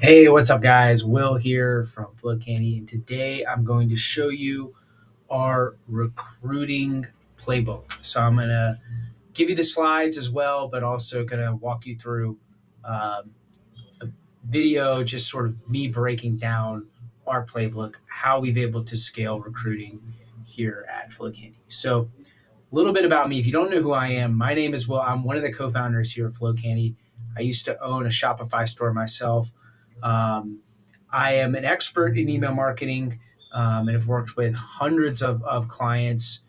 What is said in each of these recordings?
Hey, what's up, guys? Will here from Flow Candy, and today I'm going to show you our recruiting playbook. So I'm going to give you the slides as well, but also going to walk you through um, a video, just sort of me breaking down our playbook, how we've able to scale recruiting here at Flow Candy. So a little bit about me. If you don't know who I am, my name is Will. I'm one of the co-founders here at Flow Candy. I used to own a Shopify store myself. Um, I am an expert in email marketing and have worked with hundreds of clients,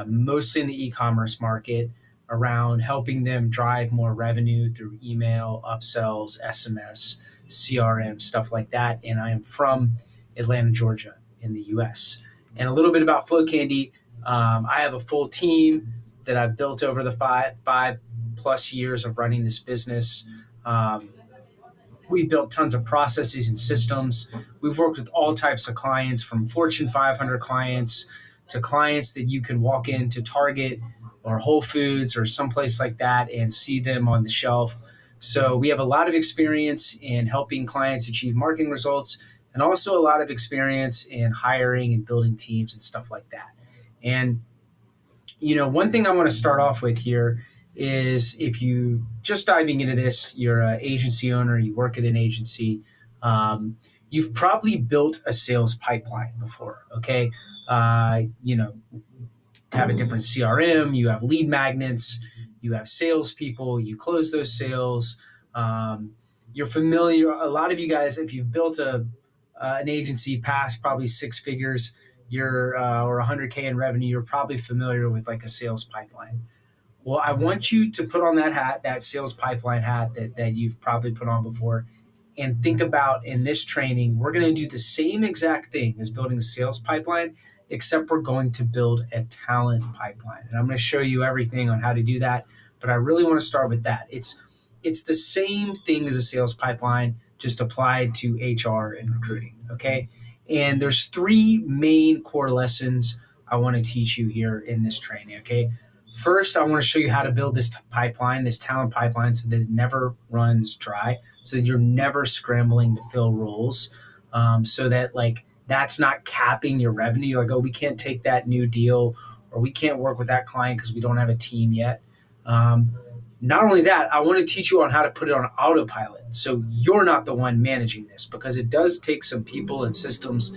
mostly in the e-commerce market, around helping them drive more revenue through email, upsells, SMS, CRM, stuff like that. And I am from Atlanta, Georgia, in the U.S. And a little bit about Flow Candy. I have a full team that I've built over the five plus years of running this business. Um, we've built tons of processes and systems. We've worked with all types of clients, from Fortune 500 clients to clients that you can walk into Target or Whole Foods or someplace like that and see them on the shelf. So we have a lot of experience in helping clients achieve marketing results, and also a lot of experience in hiring and building teams and stuff like that. And one thing I want to start off with here is, if you just diving into this, you're an agency owner, you work at an agency, you've probably built a sales pipeline before, okay? Have a different CRM, you have lead magnets, you have salespeople, you close those sales. You're familiar, a lot of you guys, if you've built an agency past probably six figures, you're or 100K in revenue, you're probably familiar with like a sales pipeline. Well, I want you to put on that hat, that sales pipeline hat that you've probably put on before, and think about, in this training, we're going to do the same exact thing as building a sales pipeline, except we're going to build a talent pipeline. And I'm going to show you everything on how to do that. But I really want to start with that. It's the same thing as a sales pipeline, just applied to HR and recruiting. Okay. And there's three main core lessons I want to teach you here in this training. Okay. First, I want to show you how to build this pipeline, this talent pipeline, so that it never runs dry, so that you're never scrambling to fill roles, so that that's not capping your revenue. You're like, oh, we can't take that new deal, or we can't work with that client because we don't have a team yet. Not only that, I want to teach you on how to put it on autopilot, so you're not the one managing this, because it does take some people and systems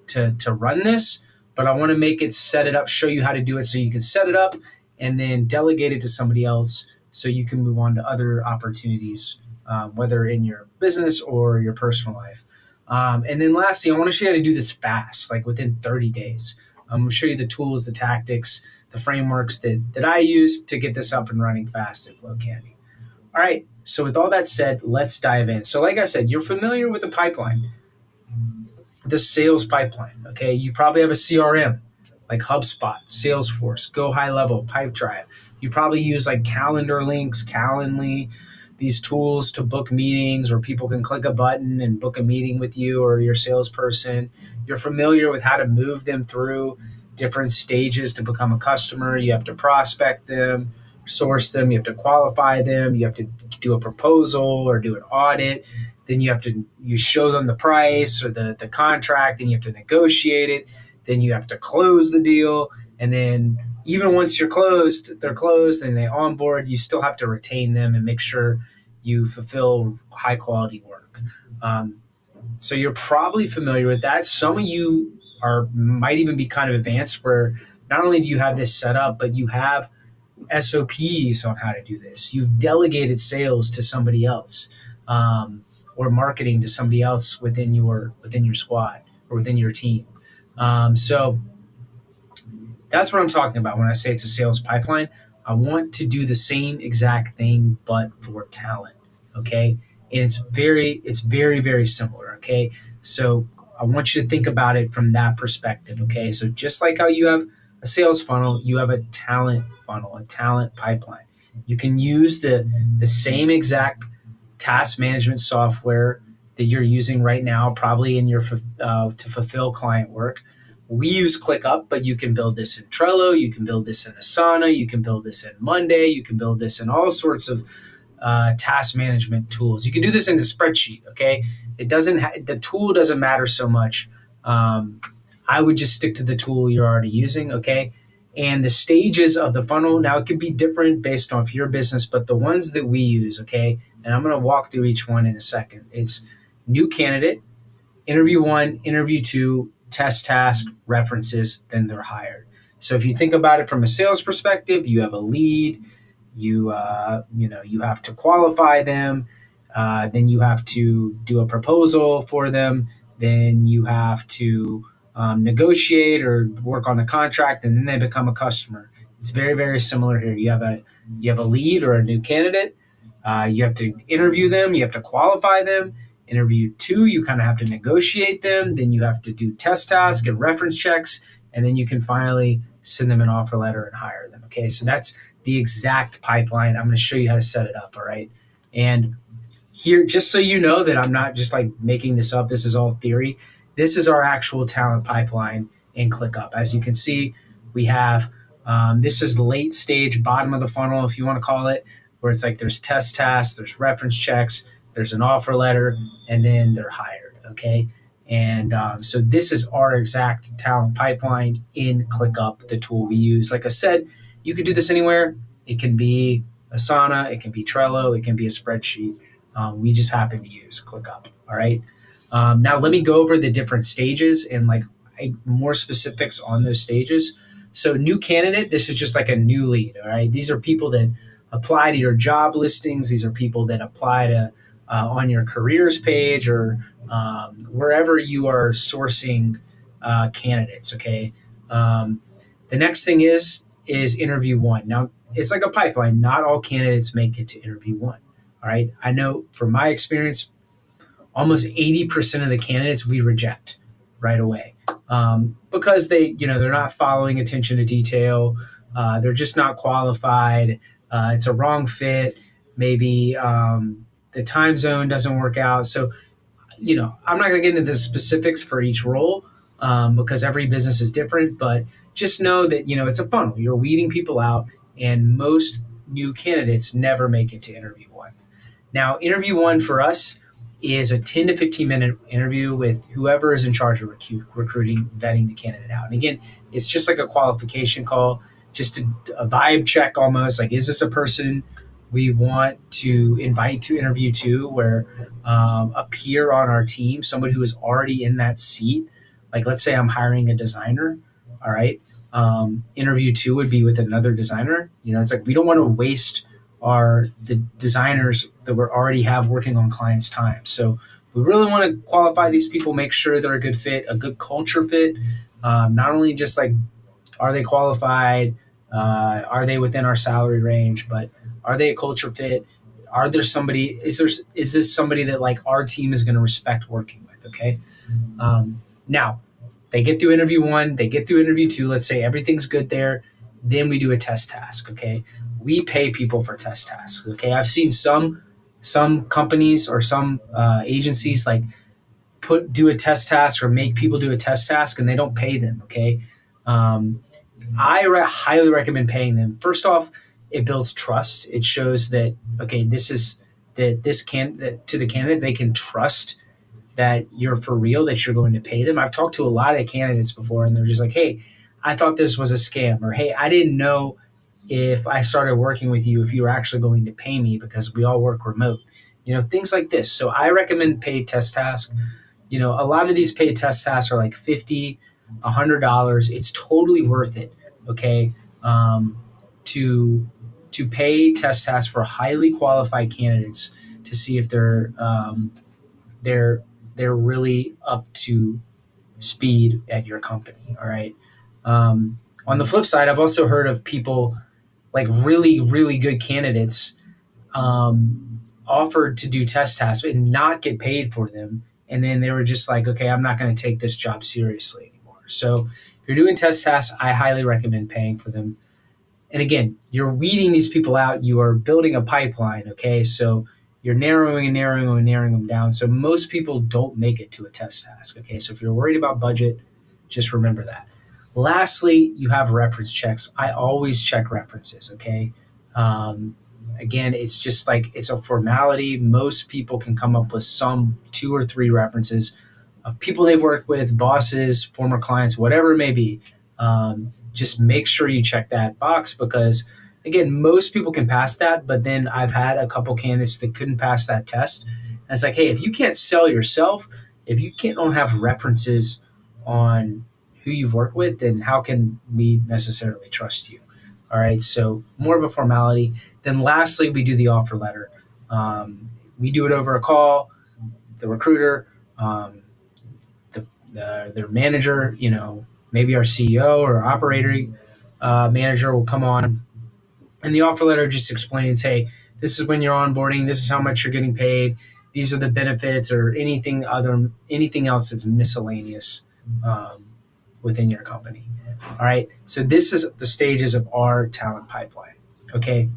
to run this. But I want to make it, set it up, show you how to do it, so you can set it up and then delegate it to somebody else, so you can move on to other opportunities, whether in your business or your personal life. And then lastly, I want to show you how to do this fast, like within 30 days. I'm going to show you the tools, the tactics, the frameworks that I use to get this up and running fast at Flow Candy. All right. So with all that said, let's dive in. So like I said, you're familiar with the pipeline, the sales pipeline. Okay. You probably have a CRM like HubSpot, Salesforce, Go High Level, Pipedrive. You probably use like calendar links, Calendly, these tools to book meetings, where people can click a button and book a meeting with you or your salesperson. You're familiar with how to move them through different stages to become a customer. You have to prospect them, source them, you have to qualify them, you have to do a proposal or do an audit. Then you show them the price or the contract, and you have to negotiate it. Then you have to close the deal. And then even once they're closed and they onboard, you still have to retain them and make sure you fulfill high quality work. So you're probably familiar with that. Some of you might even be kind of advanced, where not only do you have this set up, but you have SOPs on how to do this. You've delegated sales to somebody else, or marketing to somebody else within your squad or within your team. So that's what I'm talking about when I say it's a sales pipeline. I want to do the same exact thing, but for talent. Okay. And it's very, very similar. Okay. So I want you to think about it from that perspective. Okay. So just like how you have a sales funnel, you have a talent funnel, a talent pipeline. You can use the same exact task management software that you're using right now, probably in your to fulfill client work. We use ClickUp, but you can build this in Trello, you can build this in Asana, you can build this in Monday, you can build this in all sorts of task management tools. You can do this in a spreadsheet. Okay, the tool doesn't matter so much. I would just stick to the tool you're already using. Okay, and the stages of the funnel, now it could be different based off your business, but the ones that we use, okay, and I'm going to walk through each one in a second. It's new candidate, interview 1, interview 2, test task, references, then they're hired. So if you think about it from a sales perspective, you have a lead, you have to qualify them, then you have to do a proposal for them, then you have to negotiate or work on a contract, and then they become a customer. It's very, very similar here. You have a lead or a new candidate. You have to interview them. You have to qualify them. Interview 2, you kind of have to negotiate them. Then you have to do test tasks and reference checks, and then you can finally send them an offer letter and hire them. Okay, so that's the exact pipeline. I'm going to show you how to set it up. All right, and here, just so you know that I'm not just like making this up. This is all theory. This is our actual talent pipeline in ClickUp. As you can see, we have this is the late stage, bottom of the funnel, if you want to call it, where it's like there's test tasks, there's reference checks, there's an offer letter, and then they're hired. Okay, and so this is our exact talent pipeline in ClickUp, the tool we use. Like I said, you could do this anywhere. It can be Asana, it can be Trello, it can be a spreadsheet. We just happen to use ClickUp. All right. Now let me go over the different stages and like more specifics on those stages. So new candidate, this is just like a new lead. All right. These are people that apply to your job listings. These are people that apply to on your careers page or wherever you are sourcing candidates. Okay. The next thing is interview 1. Now it's like a pipeline. Not all candidates make it to interview 1. All right. I know from my experience, almost 80% of the candidates we reject right away because they're not following attention to detail. They're just not qualified. It's a wrong fit. Maybe the time zone doesn't work out. So, I'm not going to get into the specifics for each role because every business is different. But just know that, it's a funnel. You're weeding people out, and most new candidates never make it to interview 1. Now, interview 1 for us is a 10 to 15 minute interview with whoever is in charge of recruiting, vetting the candidate out. And again, it's just like a qualification call, just a vibe check almost. Like, is this a person we want to invite to interview 2, where a peer on our team, somebody who is already in that seat? Like, let's say I'm hiring a designer. All right. Interview 2 would be with another designer. It's like we don't want to waste the designers that we already have working on clients' time. So we really want to qualify these people, make sure they're a good fit, a good culture fit. Not only just like, are they qualified? Are they within our salary range? But are they a culture fit? Is this somebody that like our team is going to respect working with? Okay. Now they get through interview 1, they get through interview 2. Let's say everything's good there. Then we do a test task. Okay. We pay people for test tasks. Okay. I've seen some companies or some agencies like do a test task or make people do a test task and they don't pay them. Okay. I highly recommend paying them. First off, it builds trust. It shows that, okay, that to the candidate, they can trust that you're for real, that you're going to pay them. I've talked to a lot of candidates before and they're just like, hey, I thought this was a scam, or hey, I didn't know if I started working with you, if you were actually going to pay me because we all work remote, things like this. So I recommend paid test tasks. A lot of these paid test tasks are like $50, $100. It's totally worth it. Okay. To pay test tasks for highly qualified candidates to see if they're really up to speed at your company. All right. On the flip side, I've also heard of people like really, really good candidates offered to do test tasks and not get paid for them. And then they were just like, okay, I'm not going to take this job seriously anymore. So if you're doing test tasks, I highly recommend paying for them. And again, you're weeding these people out. You are building a pipeline. Okay. So you're narrowing them down. So most people don't make it to a test task. Okay. So if you're worried about budget, just remember that. Lastly, you have reference checks. I always check references. Okay. Again, it's just like it's a formality. Most people can come up with some 2 or 3 references of people they've worked with, bosses, former clients, whatever it may be. Just make sure you check that box because, again, most people can pass that. But then I've had a couple candidates that couldn't pass that test. And it's like, hey, if you can't sell yourself, if you don't have references on who you've worked with, then how can we necessarily trust you? All right, so more of a formality. Then lastly, we do the offer letter. We do it over a call. The recruiter, their manager, maybe our CEO or operating manager will come on, and the offer letter just explains, hey, this is when you're onboarding. This is how much you're getting paid. These are the benefits or anything else that's miscellaneous within your company. All right. So this is the stages of our talent pipeline. Okay.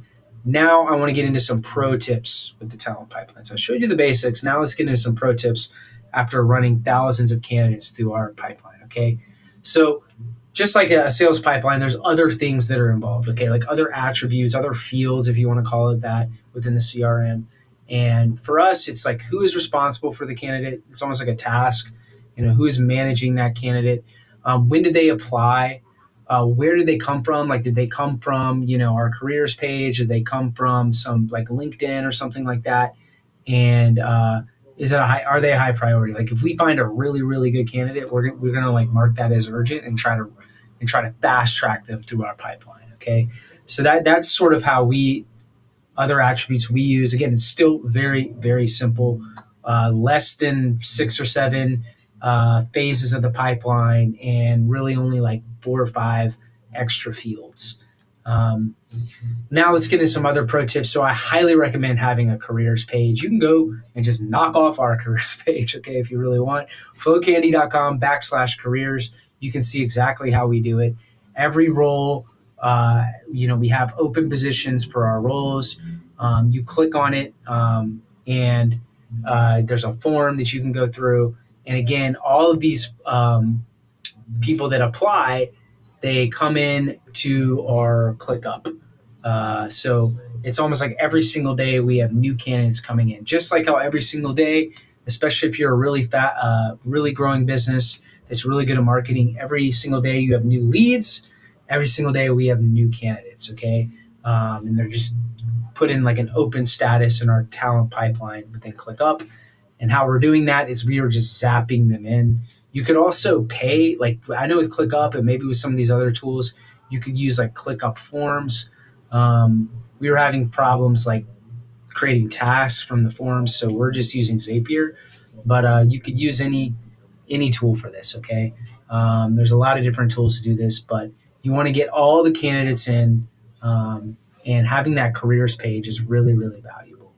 Now I want to get into some pro tips with the talent pipeline. So I showed you the basics. Now let's get into some pro tips after running thousands of candidates through our pipeline. Okay. So just like a sales pipeline, there's other things that are involved. Okay. Like other attributes, other fields, if you want to call it that, within the CRM. And for us, it's like who is responsible for the candidate. It's almost like a task. Who is managing that candidate. When did they apply? Where did they come from? Like, did they come from, our careers page? Did they come from some like LinkedIn or something like that? And are they a high priority? Like, if we find a really, really good candidate, we're gonna like mark that as urgent and try to fast track them through our pipeline. Okay, so that's sort of how other attributes we use. Again, it's still very, very simple. Less than 6 or 7 phases of the pipeline, and really only like 4 or 5 extra fields. Now let's get into some other pro tips. So I highly recommend having a careers page. You can go and just knock off our careers page, okay, if you really want. flowcandy.com/careers. You can see exactly how we do it. Every role, we have open positions for our roles. You click on it, and there's a form that you can go through. And again, all of these people that apply, they come in to our ClickUp. So it's almost like every single day we have new candidates coming in. Just like how every single day, especially if you're a really really growing business that's really good at marketing, every single day you have new leads. Every single day we have new candidates, okay? And they're just put in like an open status in our talent pipeline within ClickUp. And how we're doing that is we are just zapping them in. You could also pay, like I know with ClickUp and maybe with some of these other tools, you could use like ClickUp forms. We were having problems like creating tasks from the forms, so we're just using Zapier. But you could use any tool for this, okay? There's a lot of different tools to do this, but you want to get all the candidates in, and having that careers page is really, really valuable.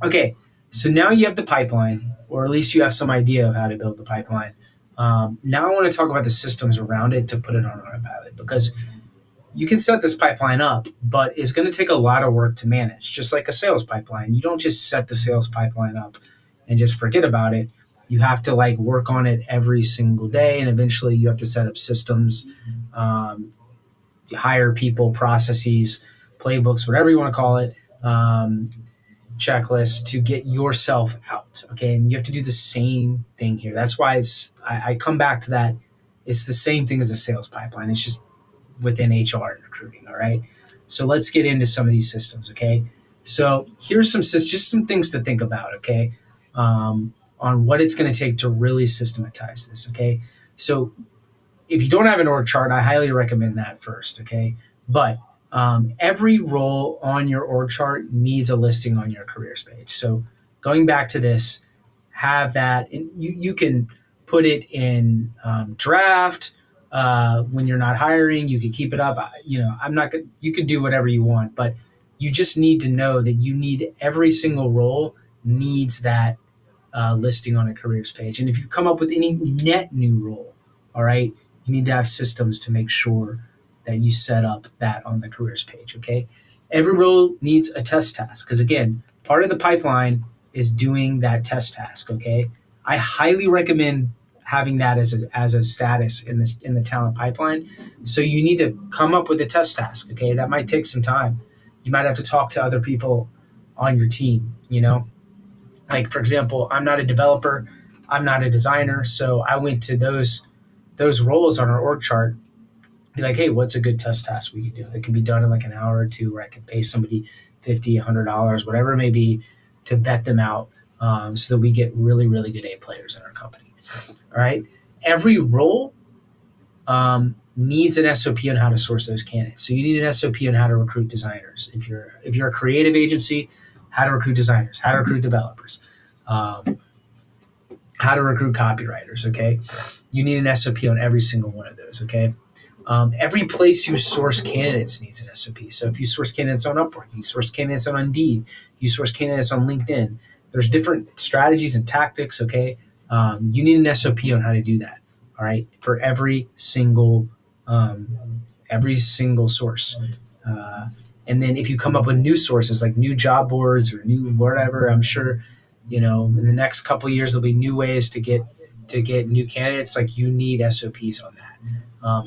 Okay, so now you have the pipeline, or at least you have some idea of how to build the pipeline. Now I want to talk about the systems around it to put it on Autopilot, because you can set this pipeline up, but it's going to take a lot of work to manage, just like a sales pipeline. You don't just set the sales pipeline up and just forget about it. You have to like work on it every single day, and eventually you have to set up systems, hire people, processes, playbooks, whatever you want to call it, checklists to get yourself out. Okay, and you have to do the same thing here. That's why I come back to that. It's the same thing as a sales pipeline. It's just within HR and recruiting. All right. So let's get into some of these systems. Okay. So here's just some things to think about. Okay. On what it's going to take to really systematize this. Okay. So if you don't have an org chart, I highly recommend that first. Okay. But every role on your org chart needs a listing on your careers page. So going back to this, have that, and you can put it in draft. When you're not hiring, you can keep it up. You can do whatever you want, but you just need to know that every single role needs that listing on a careers page. And if you come up with any net new role, all right, you need to have systems to make sure that you set up that on the careers page. Okay. Every role needs a test task, because again, part of the pipeline is doing that test task. Okay. I highly recommend having that as a status in the talent pipeline. So you need to come up with a test task. Okay, that might take some time. You might have to talk to other people on your team, Like, for example, I'm not a developer, I'm not a designer, so I went to those roles on our org chart, be like, hey, what's a good test task we can do that can be done in like an hour or two, where I can pay somebody $50, $100, whatever it may be, to vet them out, so that we get really, really good A players in our company. All right. Every role needs an SOP on how to source those candidates. So you need an SOP on how to recruit designers. If you're a creative agency, how to recruit designers, how to recruit developers, how to recruit copywriters. Okay, you need an SOP on every single one of those. Okay. Every place you source candidates needs an SOP. So if you source candidates on Upwork, you source candidates on Indeed, you source candidates on LinkedIn, there's different strategies and tactics. Okay. You need an SOP on how to do that. All right. For every single source. And then if you come up with new sources like new job boards or new whatever, I'm sure, in the next couple of years, there'll be new ways to get new candidates. Like, you need SOPs on that.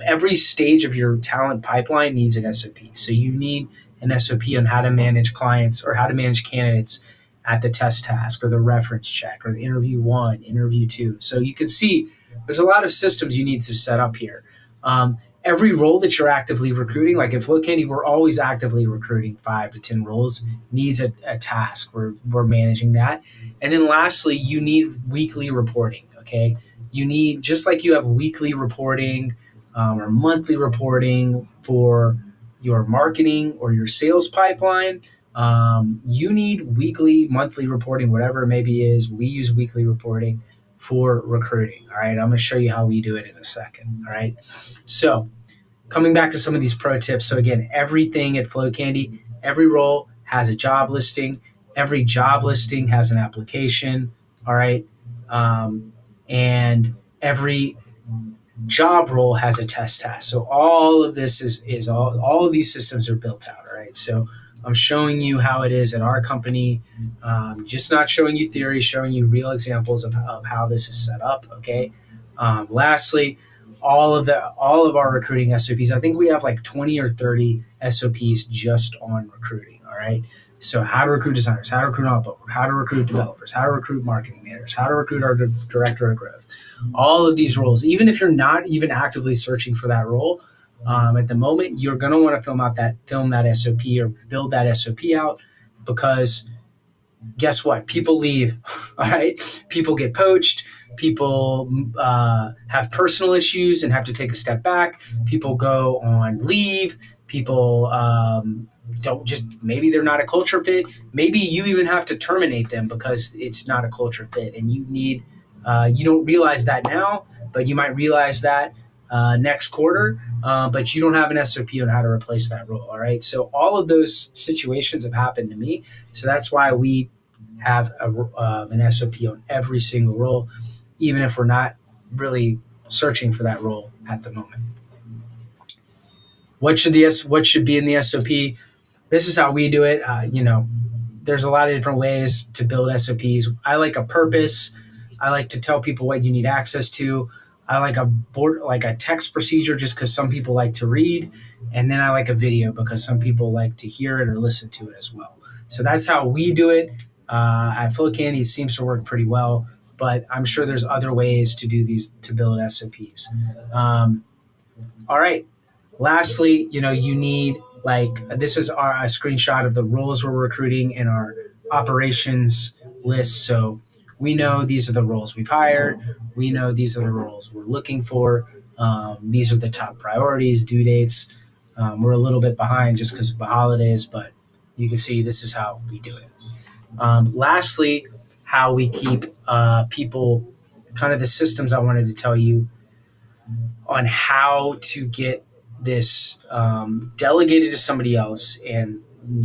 Every stage of your talent pipeline needs an SOP. So you need an SOP on how to manage clients or how to manage candidates at the test task or the reference check or the interview 1, interview 2. So you can see there's a lot of systems you need to set up here. Every role that you're actively recruiting, like at Flow Candy, we're always actively recruiting 5 to 10 roles, needs a task. We're managing that. And then lastly, you need weekly reporting. Okay. You need, just like you have weekly reporting, or monthly reporting for your marketing or your sales pipeline, you need weekly, monthly reporting, whatever it maybe is. We use weekly reporting for recruiting. All right. I'm going to show you how we do it in a second. All right. So coming back to some of these pro tips. So again, everything at Flow Candy, every role has a job listing. Every job listing has an application. All right. And every job role has a test task. So all of this is all of these systems are built out. All right. So I'm showing you how it is at our company, just not showing you theory, showing you real examples of how this is set up. Okay. Lastly, all of our recruiting SOPs, I think we have like 20 or 30 SOPs just on recruiting. All right. So how to recruit designers, how to recruit Autopilot, how to recruit developers, how to recruit marketing managers, how to recruit our director of growth. All of these roles, even if you're not even actively searching for that role at the moment, you're going to want to film that SOP or build that SOP out, because guess what? People leave. All right. People get poached. People have personal issues and have to take a step back. People go on leave. People maybe they're not a culture fit. Maybe you even have to terminate them because it's not a culture fit. And you don't realize that now, but you might realize that next quarter, but you don't have an SOP on how to replace that role. All right. So all of those situations have happened to me. So that's why we have an SOP on every single role, even if we're not really searching for that role at the moment. What should be in the SOP? This is how we do it. There's a lot of different ways to build SOPs. I like a purpose. I like to tell people what you need access to. I like a text procedure just because some people like to read. And then I like a video because some people like to hear it or listen to it as well. So that's how we do it. At Flow Candy, it seems to work pretty well, but I'm sure there's other ways to do these, to build SOPs. All right. Lastly, you need, this is a screenshot of the roles we're recruiting in our operations list. So we know these are the roles we've hired. We know these are the roles we're looking for. These are the top priorities, due dates. We're a little bit behind just because of the holidays, but you can see this is how we do it. Lastly, how we keep people, kind of the systems I wanted to tell you on how to get this delegated to somebody else and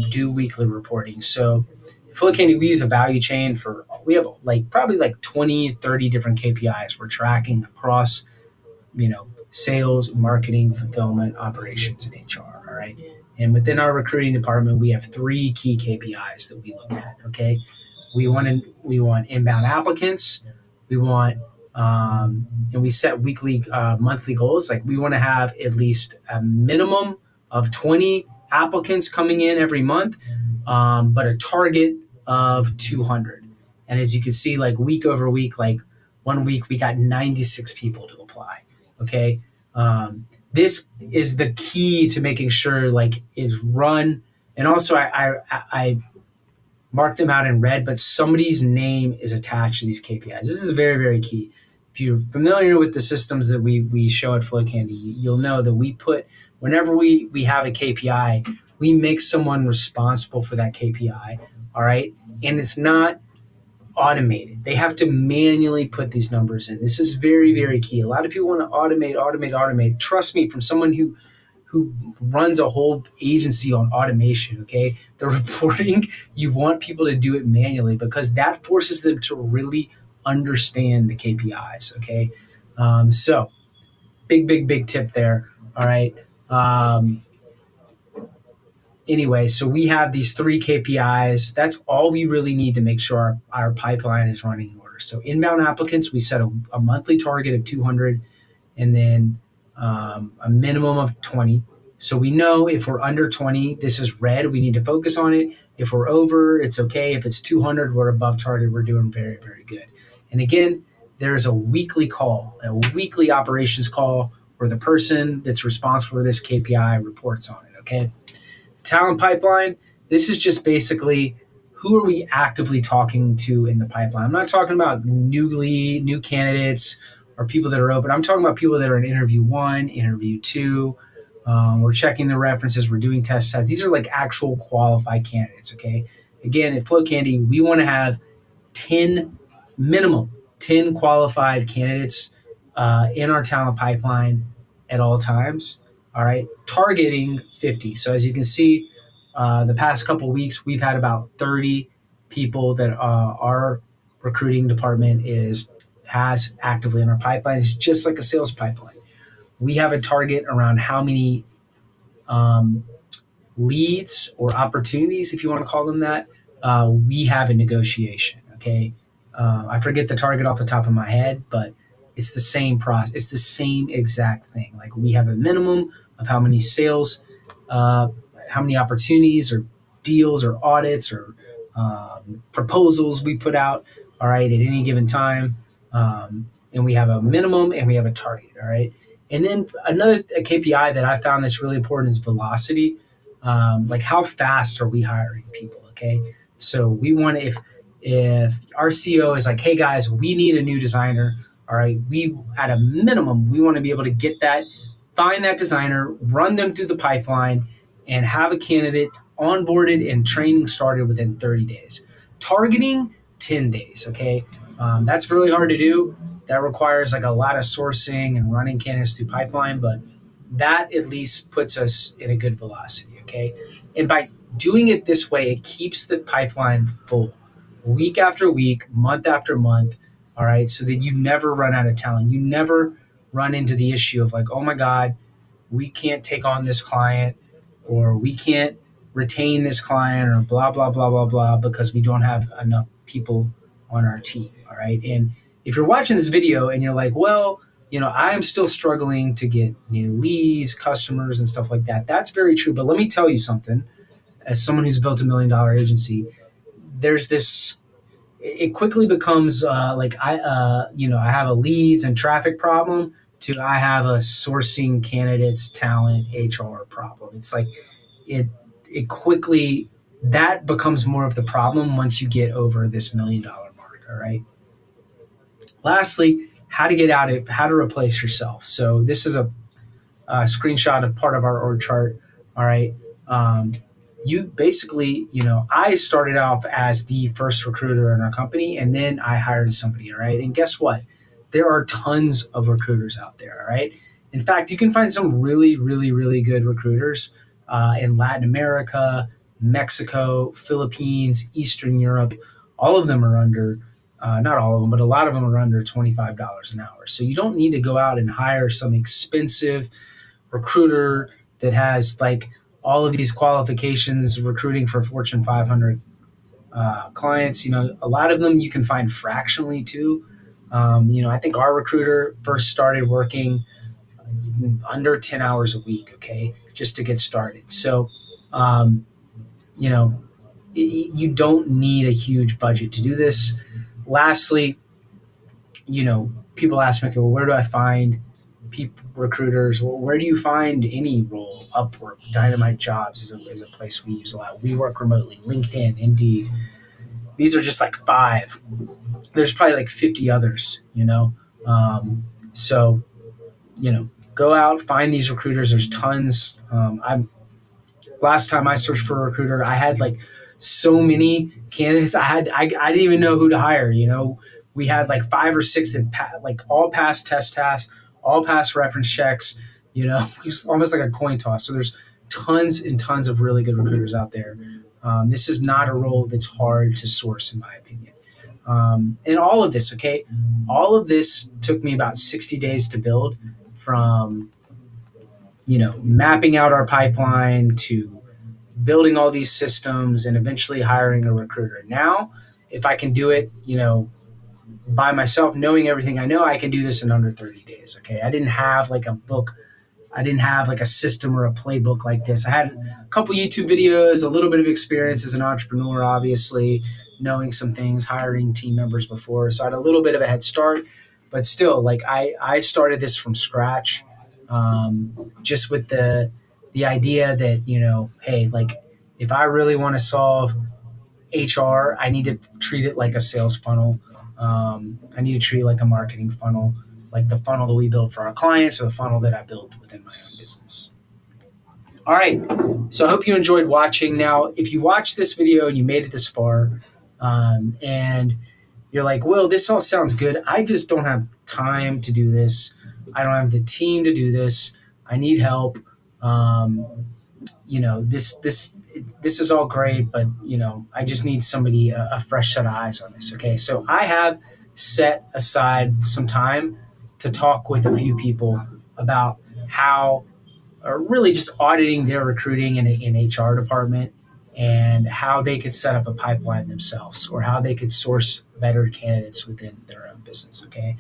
do weekly reporting. So Flow Candy, we use a value chain we have probably 20, 30 different KPIs we're tracking across, sales, marketing, fulfillment, operations, and HR. All right. And within our recruiting department, we have 3 key KPIs that we look at. Okay. We want inbound applicants. We want, and we set weekly, monthly goals. Like, we want to have at least a minimum of 20 applicants coming in every month, but a target of 200. And as you can see, like week over week, like 1 week we got 96 people to apply. Okay. This is the key to making sure like is run. And also I mark them out in red, but somebody's name is attached to these KPIs. This is very, very key. If you're familiar with the systems that we show at FlowCandy, you'll know that we put, whenever we have a KPI, we make someone responsible for that KPI, all right? And it's not automated. They have to manually put these numbers in. This is very, very key. A lot of people want to automate. Trust me, from someone who runs a whole agency on automation, okay? The reporting, you want people to do it manually because that forces them to really understand the KPIs, okay? So big tip there, all right? Anyway, so we have these 3 KPIs. That's all we really need to make sure our pipeline is running in order. So inbound applicants, we set a monthly target of 200 and then a minimum of 20. So we know if we're under 20, this is red, we need to focus on it. If we're over, it's okay. If it's 200, we're above target, we're doing very, very good. And again, there's a weekly call, a weekly operations call where the person that's responsible for this KPI reports on it, okay? Talent pipeline, this is just basically who are we actively talking to in the pipeline. I'm not talking about new candidates or people that are open. I'm talking about people that are in interview 1, interview 2. We're checking the references. We're doing test sets. These are like actual qualified candidates, okay? Again, at FlowCandy, we want to have 10, minimum 10 qualified candidates in our talent pipeline at all times, all right? Targeting 50. So as you can see, the past couple of weeks, we've had about 30 people that our recruiting department has actively in our pipeline. It's just like a sales pipeline. We have a target around how many leads or opportunities, if you want to call them that, we have in negotiation, okay? I forget the target off the top of my head, but it's the same process. It's the same exact thing. Like we have a minimum of how many sales, how many opportunities or deals or audits or proposals we put out, all right, at any given time. And we have a minimum and we have a target, all right? And then another KPI that I found that's really important is velocity. Like how fast are we hiring people, okay? So we want to, if our CEO is like, hey guys, we need a new designer, all right, we at a minimum, we want to be able to get that, find that designer, run them through the pipeline, and have a candidate onboarded and training started within 30 days. Targeting 10 days, okay? That's really hard to do. That requires like a lot of sourcing and running candidates through pipeline, but that at least puts us in a good velocity, okay? And by doing it this way, it keeps the pipeline full week after week, month after month, all right, so that you never run out of talent. You never run into the issue of like, oh my God, we can't take on this client or we can't retain this client or blah, because we don't have enough people on our team, all right? And if you're watching this video and you're like, well, I'm still struggling to get new leads, customers, and stuff like that. That's very true. But let me tell you something. As someone who's built $1 million agency, there's this. It quickly becomes like I have a leads and traffic problem to I have a sourcing candidates, talent, HR problem. It's like it quickly that becomes more of the problem once you get over this $1 million mark. All right. Lastly, how to replace yourself. So this is a screenshot of part of our org chart. All right. You basically, I started off as the first recruiter in our company and then I hired somebody. All right. And guess what? There are tons of recruiters out there. All right. In fact, you can find some really, really, really good recruiters in Latin America, Mexico, Philippines, Eastern Europe. All of them are under not all of them, but a lot of them are under $25 an hour. So you don't need to go out and hire some expensive recruiter that has like all of these qualifications recruiting for Fortune 500 clients. A lot of them you can find fractionally too. I think our recruiter first started working under 10 hours a week, okay, just to get started. So Um, you know, you don't need a huge budget to do this. Lastly, people ask me, okay, well, where do I find people, recruiters? Well, where do you find any role? Upwork, Dynamite Jobs is a place we use a lot. We work remotely. LinkedIn, Indeed. These are just like five. There's probably like 50 others. So, go out, find these recruiters. There's tons. Last time I searched for a recruiter, I had like so many candidates. I didn't even know who to hire. We had like five or six that like all passed test tasks, all passed reference checks. It's almost like a coin toss. So there's tons and tons of really good recruiters out there. This is not a role that's hard to source, in my opinion. And all of this, okay, all of this took me about 60 days to build, from mapping out our pipeline to building all these systems and eventually hiring a recruiter. Now, if I can do it, by myself, knowing everything I know, I can do this in under 30 days. Okay. I didn't have like a book. I didn't have like a system or a playbook like this. I had a couple YouTube videos, a little bit of experience as an entrepreneur, obviously, knowing some things, hiring team members before. So I had a little bit of a head start, but still, like I started this from scratch, just with the idea that, hey, like if I really want to solve HR, I need to treat it like a sales funnel. I need to treat it like a marketing funnel, like the funnel that we build for our clients, or the funnel that I build within my own business. All right. So I hope you enjoyed watching. Now, if you watched this video and you made it this far, and you're like, well, this all sounds good. I just don't have time to do this. I don't have the team to do this. I need help. This is all great, but I just need somebody, a fresh set of eyes on this. Okay, so I have set aside some time to talk with a few people about how, or really just auditing their recruiting in HR department, and how they could set up a pipeline themselves, or how they could source better candidates within their own business. Okay.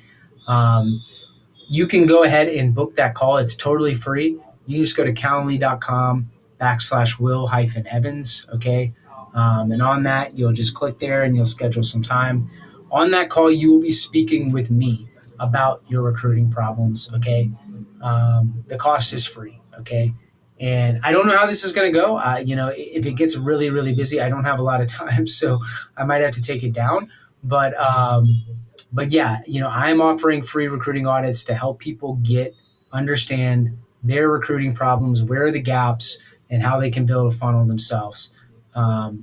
You can go ahead and book that call. It's totally free. You can just go to calendly.com/Will-Evans. Okay. And on that, you'll just click there and you'll schedule some time. On that call, you will be speaking with me about your recruiting problems. Okay. The cost is free. Okay. And I don't know how this is going to go. If it gets really, really busy, I don't have a lot of time, so I might have to take it down. But yeah, I'm offering free recruiting audits to help people understand their recruiting problems, where are the gaps, and how they can build a funnel themselves.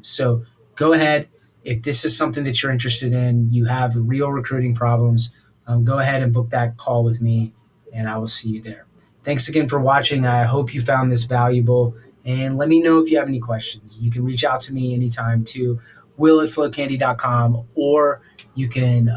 So go ahead. If this is something that you're interested in, you have real recruiting problems, go ahead and book that call with me, and I will see you there. Thanks again for watching. I hope you found this valuable, and let me know if you have any questions. You can reach out to me anytime to will@flowcandy.com, or you can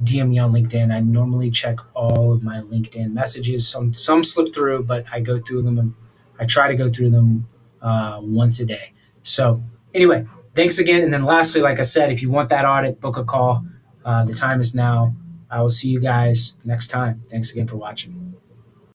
DM me on LinkedIn. I normally check all of my LinkedIn messages. Some slip through, but I go through them. I try to go through them once a day. So anyway, thanks again. And then lastly, like I said, if you want that audit, book a call. The time is now. I will see you guys next time. Thanks again for watching.